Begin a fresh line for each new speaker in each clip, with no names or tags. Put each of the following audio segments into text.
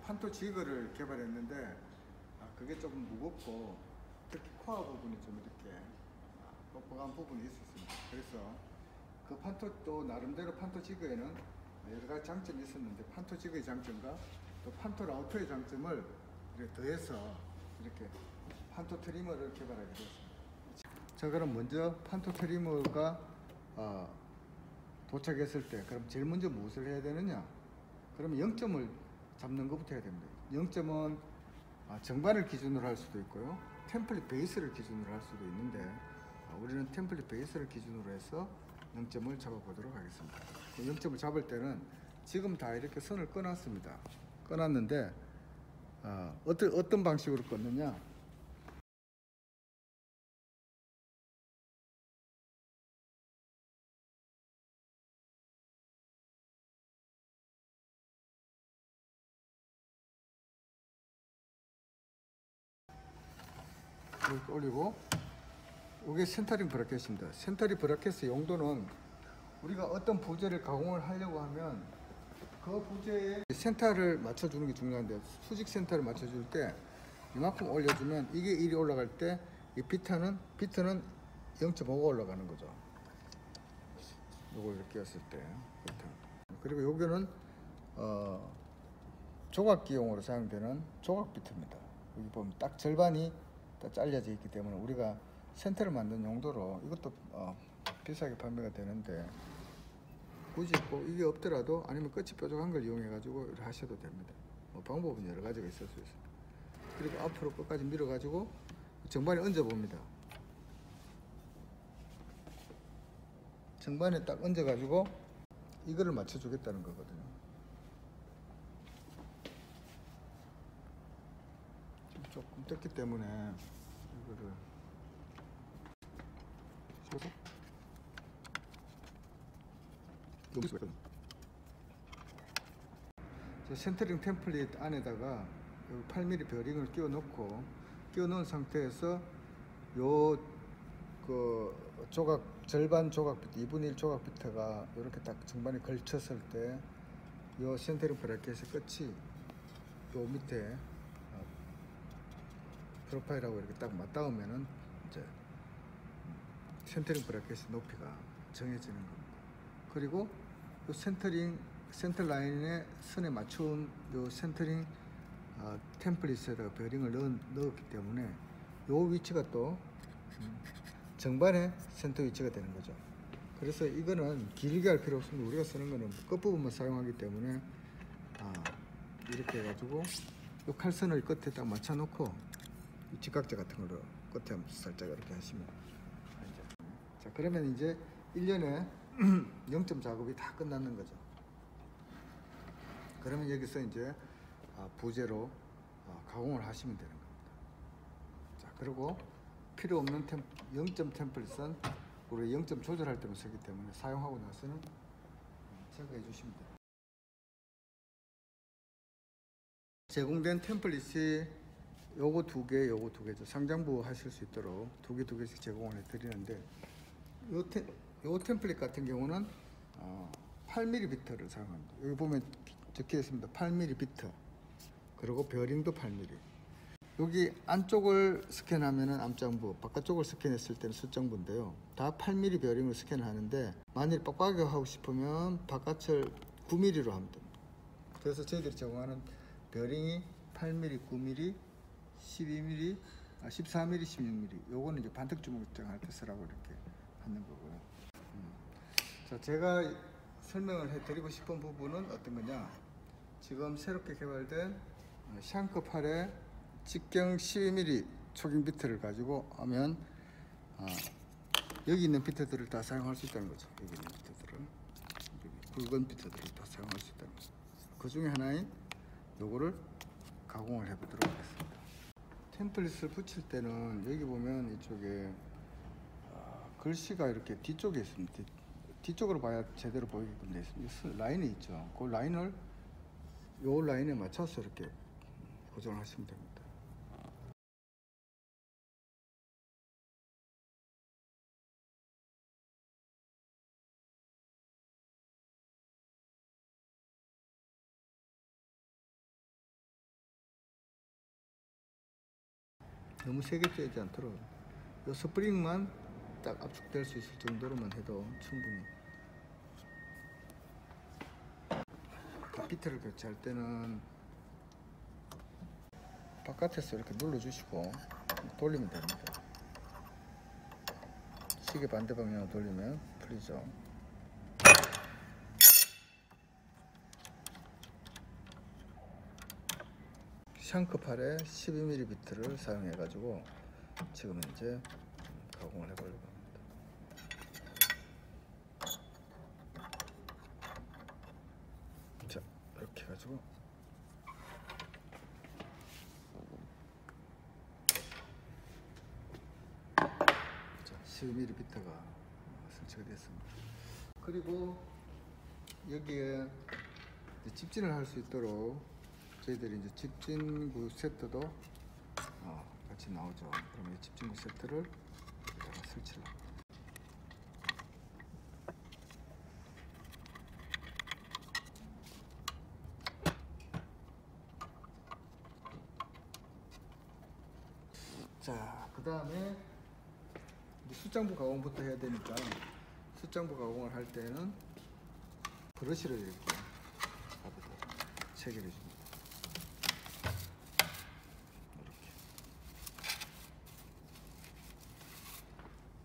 판토 지그를 개발했는데 그게 조금 무겁고 특히 코어 부분이 좀 이렇게 뻑뻑한 부분이 있었습니다. 그래서 그 판토도 나름대로 판토 지그에는 여러 가지 장점이 있었는데 판토 지그의 장점과 또 판토 라우터의 장점을 이렇게 더해서 이렇게 판토 트리머를 개발하게 되었습니다. 자, 그럼 먼저 판토 트리머가 도착했을 때 그럼 제일 먼저 무엇을 해야 되느냐? 그러면 0점을 잡는 것부터 해야 됩니다. 0점은 정반을 기준으로 할 수도 있고요, 템플릿 베이스를 기준으로 할 수도 있는데 우리는 템플릿 베이스를 기준으로 해서 0점을 잡아보도록 하겠습니다. 0점을 잡을 때는 지금 다 이렇게 선을 꺼놨습니다. 꺼놨는데 어떤 방식으로 끊느냐? 이렇게 올리고, 이게 센터링 브라켓입니다. 센터링 브라켓의 용도는 우리가 어떤 부재를 가공을 하려고 하면 그 부재에 센터를 맞춰주는 게 중요한데, 수직 센터를 맞춰줄 때 이만큼 올려주면 이게 이리 올라갈 때 이 비트는 0.5가 올라가는 거죠. 요걸 이렇게 했을 때. 그리고 여기는 조각기용으로 사용되는 조각 비트입니다. 여기 보면 딱 절반이 다 잘려져 있기 때문에 우리가 센터를 만든 용도로 이것도 비싸게 판매가 되는데, 굳이 꼭 이게 없더라도 아니면 끝이 뾰족한 걸 이용해 가지고 하셔도 됩니다. 방법은 여러 가지가 있을 수 있습니다. 그리고 앞으로 끝까지 밀어 가지고 정반에 얹어 봅니다. 정반에 딱 얹어 가지고 이거를 맞춰 주겠다는 거거든요. 조금 떴기 때문에 이거를 쏘서 너무 수가 있거든요. 센터링 템플릿 안에다가 8mm 베어링을 끼워 넣은 상태에서 요 조각 절반 조각 비트, 2분의 1 조각 비트가 이렇게 딱 정반에 걸쳤을 때 요 센터링 브라켓의 끝이 요 밑에 프로파일하고 이렇게 딱 맞닿으면은 이제 센터링 브라켓의 높이가 정해지는 겁니다. 그리고 요 센터 라인의 선에 맞춘 요 센터링 템플릿에다가 베어링을 넣었기 때문에 요 위치가 또 정반의 센터 위치가 되는 거죠. 그래서 이거는 길게 할 필요 없습니다. 우리가 쓰는 거는 끝부분만 사용하기 때문에 이렇게 해가지고 요 칼선을 끝에 딱 맞춰 놓고 직각제 같은 걸로 끝에 살짝 이렇게 하시면, 자, 그러면 이제 1년에 0점 작업이 다 끝났는 거죠. 그러면 여기서 이제 부재로 가공을 하시면 되는 겁니다. 자, 그리고 필요 없는 0점 템플릿은 우리 0점 조절할 때만 쓰기 때문에 사용하고 나서는 제거해 주시면 돼요. 제공된 템플릿이 요거 두 개죠. 상장부 하실 수 있도록 두 개씩 제공을 해 드리는데, 요 템플릿 같은 경우는 8mm 비트를 사용합니다. 여기 보면 적혀 있습니다. 8mm 비트. 그리고 베어링도 8mm. 여기 안쪽을 스캔하면은 암장부, 바깥쪽을 스캔했을 때는 숫장부인데요. 다 8mm 베어링을 스캔하는데, 만일 빡빡하게 하고 싶으면 바깥을 9mm로 하면 됩니다. 그래서 저희들이 제공하는 베어링이 8mm, 9mm, 12mm, 14mm, 16mm. 요거는 이제 반특 주먹장 할 때 쓰라고 이렇게 하는 거고요. 자, 제가 설명을 해드리고 싶은 부분은 어떤 거냐? 지금 새롭게 개발된 샹크 8의 직경 12mm 초경 비트를 가지고 하면 여기 있는 비트들을 다 사용할 수 있다는 거죠. 여기 있는 비트들을, 굵은 비트들을 다 사용할 수 있다는 거죠. 그 중에 하나인 요거를 가공을 해보도록 하겠습니다. 템플릿을 붙일 때는 여기 보면 이쪽에 글씨가 이렇게 뒤쪽에 있습니다. 뒤쪽으로 봐야 제대로 보이게끔 되어 있습니다. 라인이 있죠. 그 라인을 요 라인에 맞춰서 이렇게 고정을 하시면 됩니다. 너무 세게 쬐지 않도록 요 스프링만 딱 압축될 수 있을 정도로만 해도 충분히. 비트를 교체할 때는 바깥에서 이렇게 눌러주시고 돌리면 됩니다. 시계 반대 방향으로 돌리면 풀리죠. 샹크팔에 12mm를 사용해 가지고 지금 이제 가공을 해보려고 합니다. 자, 이렇게 해가지고 자, 12mm가 설치가 됐습니다. 그리고 여기에 집진을 할 수 있도록 저희들이 이제 집진구 세트도 같이 나오죠. 그러면 이 집진구 세트를 여기다가 설치를 합니다. 자, 그 다음에 숫장부 가공부터 해야 되니까 숫장부 가공을 할 때는 브러쉬를 이렇게 가볍게 체결해 줍니다. 이렇게.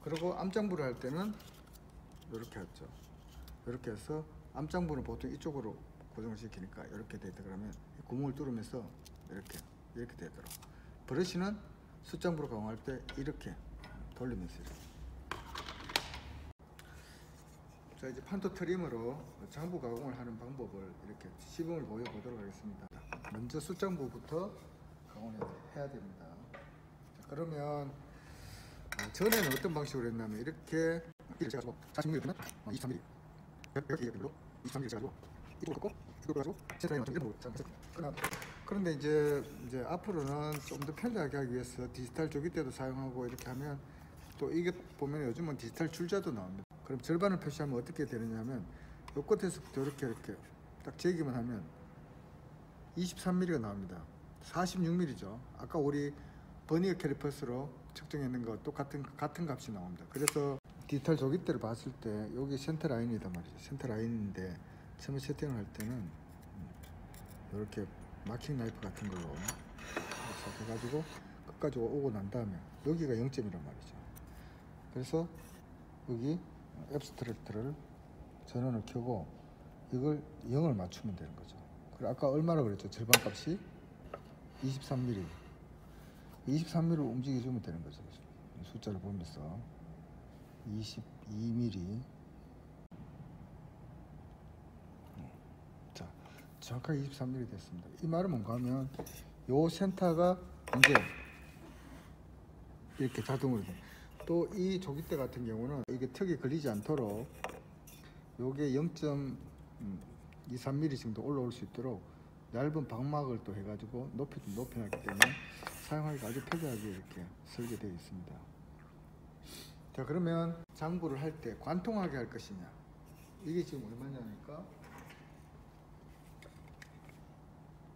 그리고 암장부를 할 때는 이렇게 하죠. 이렇게 해서 암장부는 보통 이쪽으로 고정을 시키니까 이렇게 되다 그러면 구멍을 뚫으면서 이렇게 되도록. 브러쉬는 숫장부로 가공할 때 이렇게 돌리면서 이렇게. 자, 이제 판토 트림으로 장부 가공을 하는 방법을 이렇게 시범을 보여보도록 하겠습니다. 먼저 숫장부부터 가공을 해야 됩니다. 자, 그러면 전에는 어떤 방식으로 했냐면 이렇게 제가 40mm면 23mm 100mm로 23mm 가지고 이쪽으로 꺾고 이쪽으로 가지고 센터라인 맞춰 이렇게 보고 그런데 이제 앞으로는 좀 더 편리하게 하기 위해서 디지털 조깃대도 사용하고 이렇게 하면 또 이게 보면 요즘은 디지털 줄자도 나옵니다. 그럼 절반을 표시하면 어떻게 되느냐면 요 끝에서부터 이렇게 딱 재기만 하면 23mm가 나옵니다. 46mm죠. 아까 우리 버니어 캘리퍼스로 측정했는 거 똑같은 값이 나옵니다. 그래서 디지털 조깃대를 봤을 때 여기 센터 라인이단 말이죠. 센터 라인인데 처음에 세팅을 할 때는 이렇게 마킹 나이프 같은 걸로 해가지고 끝까지 오고 난 다음에 여기가 0점이란 말이죠. 그래서 여기 앱스트랙트를 전원을 켜고 이걸 0을 맞추면 되는 거죠. 그리고 아까 얼마나 그랬죠? 절반 값이 23mm. 23mm로 움직여주면 되는 거죠. 숫자를 보면서 22mm. 자, 정확하게 23mm 됐습니다. 이 말은 뭔가 하면 요 센터가 이제 이렇게 자동으로 돼. 또 이 조깃대 같은 경우는 이게 턱이 걸리지 않도록 요게 0.23mm 정도 올라올 수 있도록 얇은 방막을 또 해가지고 높이도 높여놨기 때문에 사용하기가 아주 편리하게 이렇게 설계되어 있습니다. 자, 그러면 장부를 할 때 관통하게 할 것이냐, 이게 지금 얼마냐니까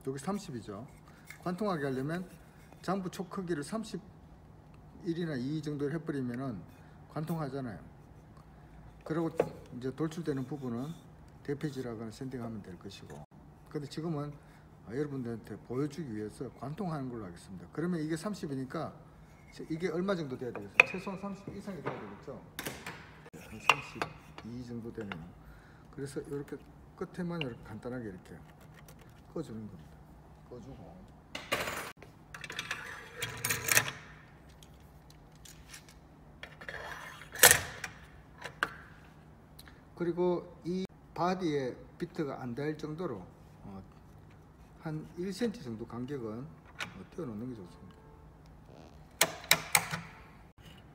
여기 30이죠. 관통하게 하려면 장부 촉 크기를 31이나 2 정도를 해버리면은 관통하잖아요. 그리고 이제 돌출되는 부분은 대패질하거나 샌딩하면 될 것이고, 근데 지금은 여러분들한테 보여주기 위해서 관통하는 걸로 하겠습니다. 그러면 이게 30이니까 이게 얼마 정도 돼야 되겠어요? 최소한 30 이상이 돼야 되겠죠? 32 정도 되면, 그래서 이렇게 끝에만 이렇게 간단하게 이렇게 꺼주는 겁니다. 꺼주고, 그리고 이 바디에 비트가 안 닿을 정도로 한 1cm 정도 간격은 띄워놓는 게 좋습니다.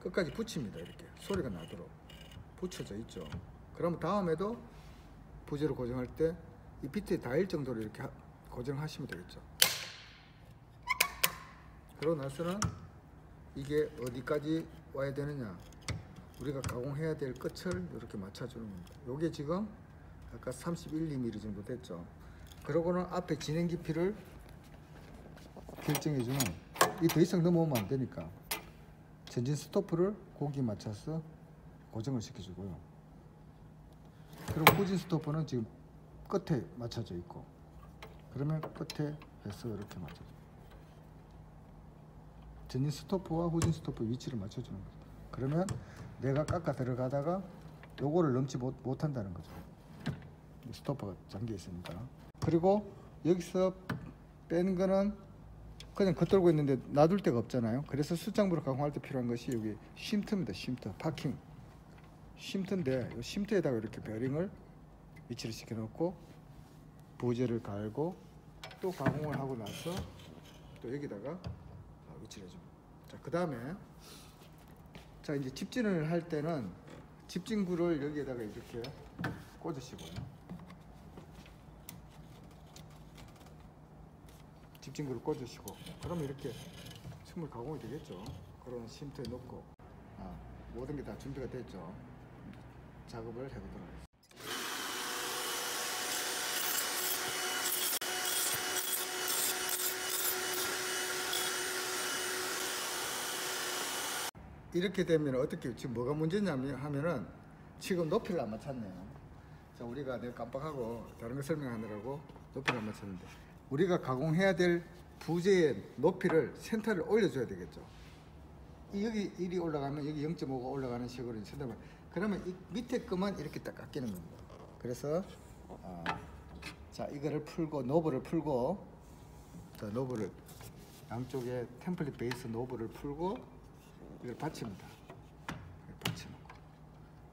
끝까지 붙입니다. 이렇게 소리가 나도록 붙여져 있죠. 그러면 다음에도 부재로 고정할 때 이 비트에 닿을 정도로 이렇게 고정하시면 되겠죠. 그러고 나서는 이게 어디까지 와야 되느냐, 우리가 가공해야 될 끝을 이렇게 맞춰주는 겁니다. 요게 지금 아까 31mm 정도 됐죠. 그러고는 앞에 진행 깊이를 결정해주는 이 더 이상 넘어오면 안 되니까 전진 스토프를 고기 맞춰서 고정을 시켜주고요. 그리고 후진 스토퍼는 지금 끝에 맞춰져 있고, 그러면 끝에 해서 이렇게 맞춰줘. 전진 스토퍼와 후진 스토퍼 위치를 맞춰주는 거죠. 그러면 내가 깎아 들어가다가 요거를 넘지 못한다는 거죠. 스토퍼가 잠겨 있으니까. 그리고 여기서 빼는 거는 그냥 겉돌고 있는데 놔둘 데가 없잖아요. 그래서 수장부를 가공할 때 필요한 것이 여기 쉼터입니다. 쉼터, 파킹 쉼터인데 이 쉼터에다가 이렇게 베어링을 위치를 시켜 놓고 부재를 갈고 또 가공을 하고 나서 또 여기다가 위치를 해줍니다. 자, 그 다음에 자, 이제 집진을 할 때는 집진구를 여기에다가 이렇게 꽂으시고요. 집진구를 꽂으시고, 그러면 이렇게 충분히 가공이 되겠죠. 그런 쉼터에 놓고 모든 게 다 준비가 됐죠. 작업을 해보도록 하겠습니다. 이렇게 되면 어떻게, 지금 뭐가 문제냐면 하면은 지금 높이를 안 맞췄네요. 자, 우리가 내가 깜빡하고 다른 거 설명하느라고 높이를 안 맞췄는데, 우리가 가공해야 될 부재의 높이를 센터를 올려줘야 되겠죠. 여기 1이 올라가면 여기 0.5가 올라가는 식으로 센터를, 그러면 이 밑에 것만 이렇게 딱 깎이는 겁니다. 그래서 자, 이거를 풀고 노브를 풀고, 자, 노브를 양쪽에 템플릿 베이스 노브를 풀고 이걸 받칩니다. 받쳐놓고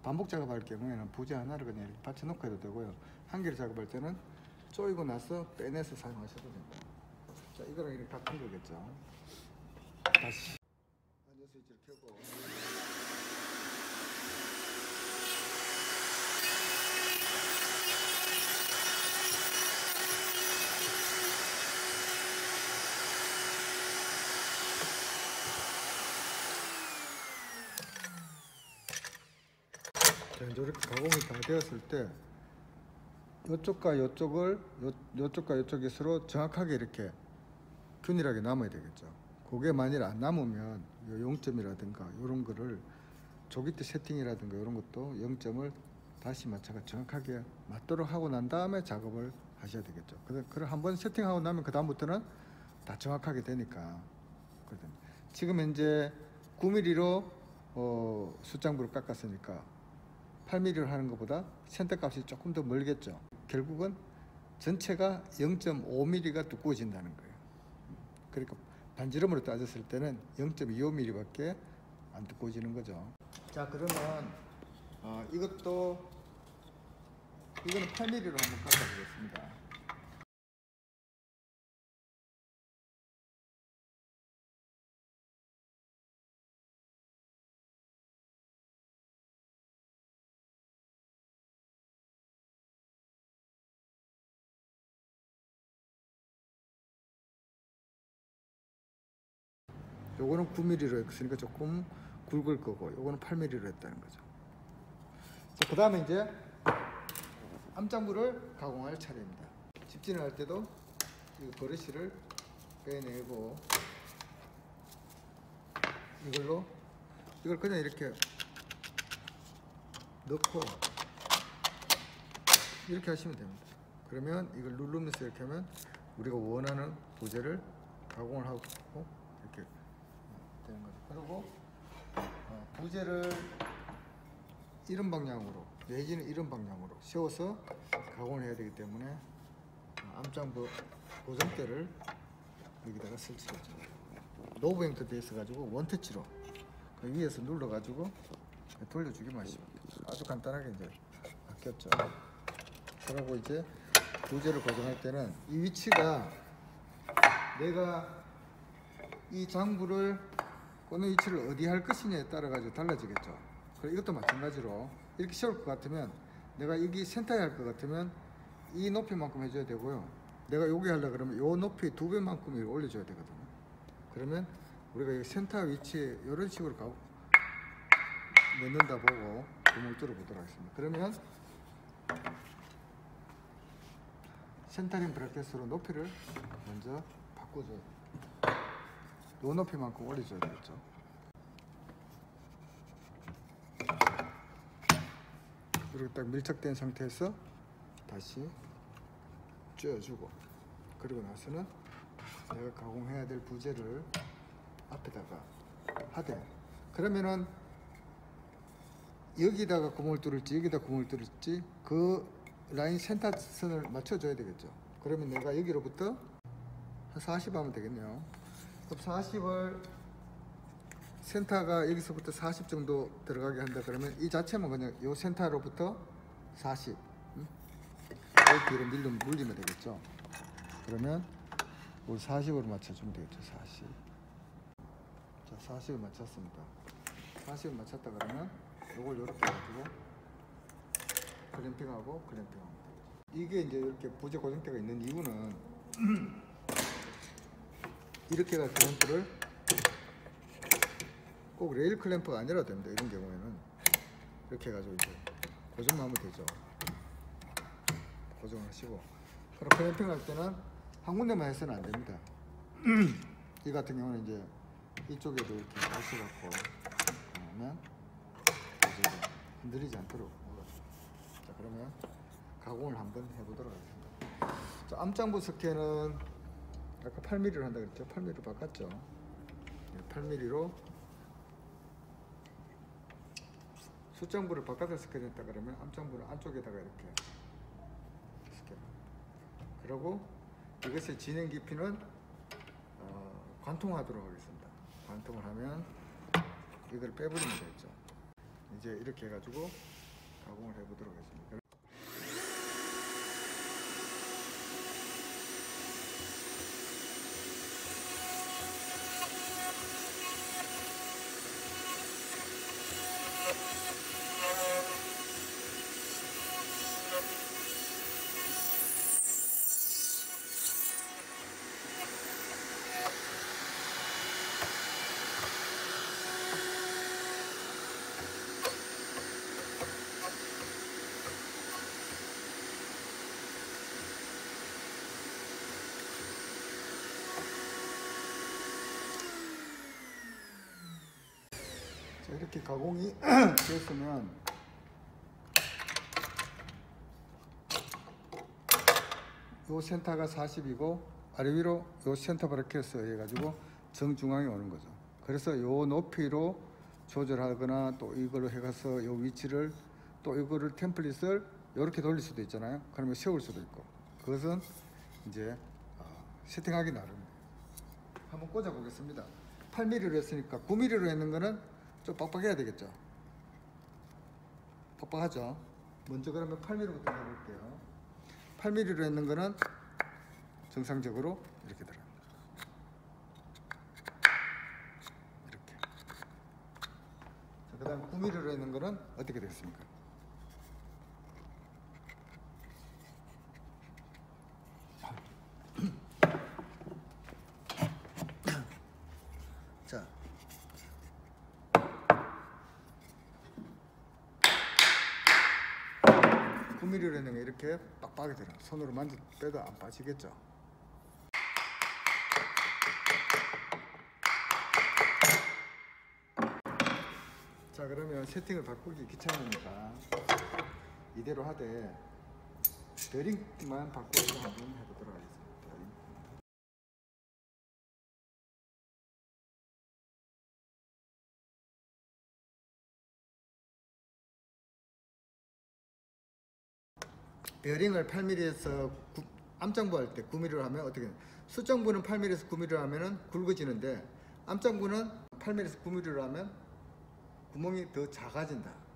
반복 작업할 경우에는 부재 하나를 그냥 이렇게 받쳐놓고 해도 되고요. 한 개를 작업할 때는 조이고 나서 빼내서 사용하셔도 됩니다. 자, 이거랑 이렇게 같은 거겠죠. 다시 안전 스위치를 켜고, 자, 이제 이렇게 가공이 다 되었을 때 이쪽과 이쪽을 이쪽과 이쪽이 서로 정확하게 이렇게 균일하게 남아야 되겠죠. 그게 만일 안 남으면 0점이라든가 이런 거를 조기 때 세팅이라든가 이런 것도 0점을 다시 맞춰가 정확하게 맞도록 하고 난 다음에 작업을 하셔야 되겠죠. 그래 한번 세팅하고 나면 그 다음부터는 다 정확하게 되니까. 지금 현재 9mm로 숫장부를 깎았으니까 8mm를 하는 것보다 센터값이 조금 더 멀겠죠. 결국은 전체가 0.5mm가 두꺼워진다는 거예요. 그러니까 반지름으로 따졌을 때는 0.25mm밖에 안 두꺼워지는 거죠. 자, 그러면 이거는 8mm로 한번 깎아보겠습니다. 요거는 9mm로 했으니까 조금 굵을 거고, 요거는 8mm로 했다는 거죠. 자, 그 다음에 이제 암장부를 가공할 차례입니다. 집진을 할 때도 이 버릇을 빼내고, 이걸 그냥 이렇게 넣고 이렇게 하시면 됩니다. 그러면 이걸 누르면서 이렇게 하면 우리가 원하는 부재를 가공을 하고 이렇게 되는 거죠. 그리고 부재를 이런 방향으로 내지는 이런 방향으로 세워서 가공을 해야 되기 때문에 암장부 고정대를 여기다가 설치하죠. 노브 형태 되어 있어가지고 원터치로 그 위에서 눌러가지고 돌려주기만 하시면 돼요. 아주 간단하게 이제 바뀌었죠. 그리고 이제 부재를 고정할 때는 이 위치가 내가 이 장부를 꽂는 위치를 어디 할 것이냐에 따라 가지고 달라지겠죠. 그리고 이것도 마찬가지로 이렇게 세울 것 같으면, 내가 여기 센터에 할 것 같으면 이 높이만큼 해줘야 되고요. 내가 여기 하려 그러면 이 높이 2배만큼 올려줘야 되거든요. 그러면 우리가 이 센터 위치에 이런 식으로 넣는다 보고 구멍을 뚫어 보도록 하겠습니다. 그러면 센터링 브라켓으로 높이를 먼저 바꿔줘요. 요 높이만큼 올려줘야 되겠죠. 이렇게 딱 밀착된 상태에서 다시 쬐어주고, 그리고 나서는 내가 가공해야 될 부재를 앞에다가 하되, 그러면은 여기다가 구멍을 뚫을지 여기다 구멍을 뚫을지 그 라인 센터 선을 맞춰줘야 되겠죠. 그러면 내가 여기로부터 한 40 하면 되겠네요. 그럼 40을 센터가 여기서부터 40 정도 들어가게 한다 그러면 이 자체만 그냥 요 센터로부터 40 요 뒤로 물리면 되겠죠. 그러면 우리 40으로 맞춰주면 되겠죠. 40. 자, 40을 맞췄습니다. 40을 맞췄다 그러면 요걸 이렇게 해가지고 클램핑하고 클램핑하면 되겠죠. 이게 이제 이렇게 부재 고정대가 있는 이유는 이렇게가 클램프를 꼭 레일 클램프가 아니라도 됩니다. 이런 경우에는 이렇게 해가지고 이제 고정만 하면 되죠. 고정을 하시고, 그럼 클램핑 할 때는 한 군데만 해서는 안 됩니다. 이 같은 경우는 이제 이쪽에도 이렇게 하셔갖고 하면 흔들리지 않도록. 자, 그러면 가공을 한번 해보도록 하겠습니다. 자, 암장부 스캔은 아까 8mm로 한다 그랬죠. 8mm로 바꿨죠. 8mm로 숫장부를 바깥에 스캔했다 그러면 암장부는 안쪽에다가 이렇게 스캔. 그리고 이것의 진행 깊이는 관통하도록 하겠습니다. 관통을 하면 이걸 빼버리면 되겠죠. 이제 이렇게 해가지고 가공을 해보도록 하겠습니다. 자, 이렇게 가공이 되었으면 요 센터가 40이고 아래 위로 요 센터 브래켓에 의해 가지고 정중앙에 오는 거죠. 그래서 요 높이로 조절하거나 또 이걸로 해가서 요 위치를 또 이거를 템플릿을 이렇게 돌릴 수도 있잖아요. 그러면 세울 수도 있고, 그것은 이제 세팅하기 나름입니다. 한번 꽂아 보겠습니다. 8mm로 했으니까 9mm로 했는 거는 좀 빡빡해야 되겠죠. 빡빡하죠. 먼저 그러면 8mm부터 해볼게요. 8mm로 했는 거는 정상적으로 이렇게 들어갑니다. 이렇게. 자, 그 다음 9mm로 했는 거는 어떻게 됐습니까? 자, 구미리로 했는 게 이렇게 빡빡하게 들어. 손으로 만져 빼도 안 빠지겠죠. 자, 그러면 세팅을 바꾸기 귀찮으니까 이대로 하되 베링만 바꿔서 한번 해보도록 하겠습니다. 베어링을 8mm에서 암장부 할 때 9mm로 하면 어떻게 숫장부는 8mm에서 9mm로 하면 굵어지는데 암장부는 8mm에서 9mm로 하면 구멍이 더 작아진다.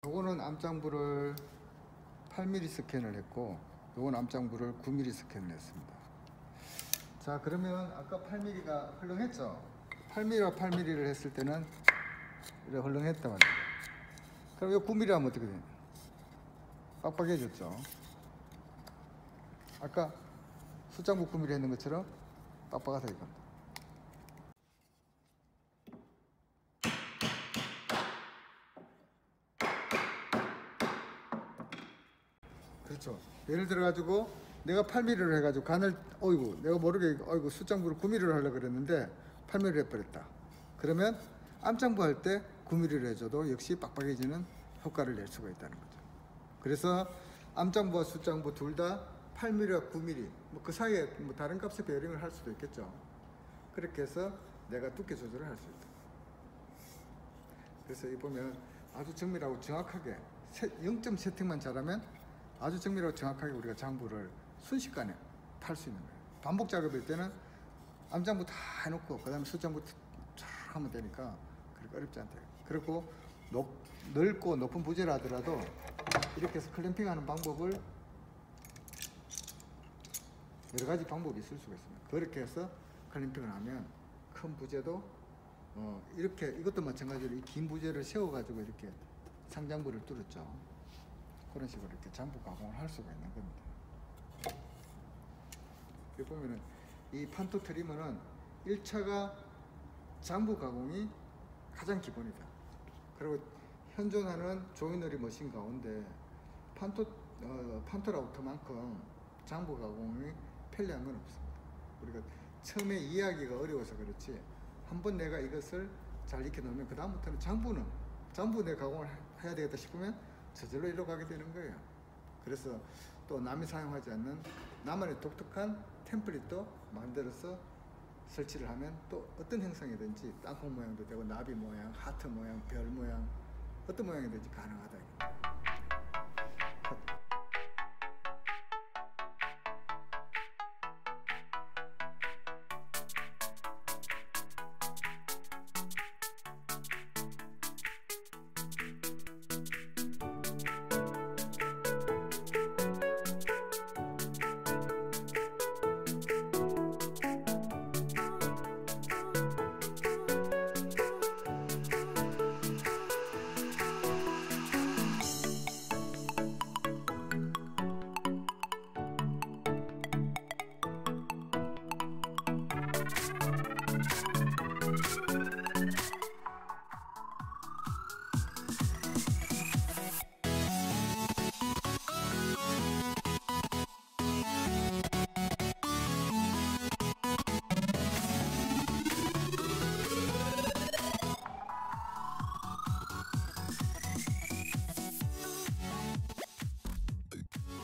요거는 암장부를 8mm 스캔을 했고 요건 암장부를 9mm 스캔을 했습니다. 자, 그러면 아까 8mm가 헐렁했죠? 8mm와 8mm를 했을 때는 이렇게 헐렁했단 말이에요. 그럼 이 9mm 하면 어떻게 되냐? 빡빡해졌죠. 아까 숫장부 9mm 했는 것처럼 빡빡하다 이겁니다. 그렇죠. 예를 들어 가지고 내가 8mm를 해가지고 간을 어이구 내가 모르게 어이구 숫장부를 9mm를 하려고 그랬는데 8mm를 해버렸다. 그러면 암장부 할 때 9mm를 해줘도 역시 빡빡해지는 효과를 낼 수가 있다는 거죠. 그래서 암장부와 숫장부 둘 다 8mm와 9mm 뭐 그 사이에 뭐 다른 값의 베어링을 할 수도 있겠죠. 그렇게 해서 내가 두께 조절을 할 수 있다. 그래서 이 보면 아주 정밀하고 정확하게 0점 세팅만 잘하면 아주 정밀하고 정확하게 우리가 장부를 순식간에 탈 수 있는 거예요. 반복 작업일 때는 암장부 다 해놓고 그 다음에 숫장부 쫙 하면 되니까 그렇게 어렵지 않대요. 그리고 넓고 높은 부재를 하더라도 이렇게 해서 클램핑 하는 방법을 여러 가지 방법이 있을 수가 있습니다. 그렇게 해서 클램핑을 하면 큰 부재도 이렇게 이것도 마찬가지로 이 긴 부재를 세워가지고 이렇게 상장부를 뚫었죠. 그런 식으로 이렇게 장부 가공을 할 수가 있는 겁니다. 여기 보면은 이 판토 트리머는 1차가 장부 가공이 가장 기본이다. 그리고 현존하는 조이너리 머신 가운데 판토라우터만큼 장부 가공이 편리한 건 없습니다. 우리가 처음에 이해하기가 어려워서 그렇지 한번 내가 이것을 잘 익혀놓으면 그 다음부터는 장부 내 가공을 해야 되겠다 싶으면 저절로 이리로 가게 되는 거예요. 그래서 또 남이 사용하지 않는 나만의 독특한 템플릿도 만들어서 설치를 하면 또 어떤 형상이든지 땅콩 모양도 되고 나비 모양, 하트 모양, 별 모양 어떤 모양이든지 가능하다.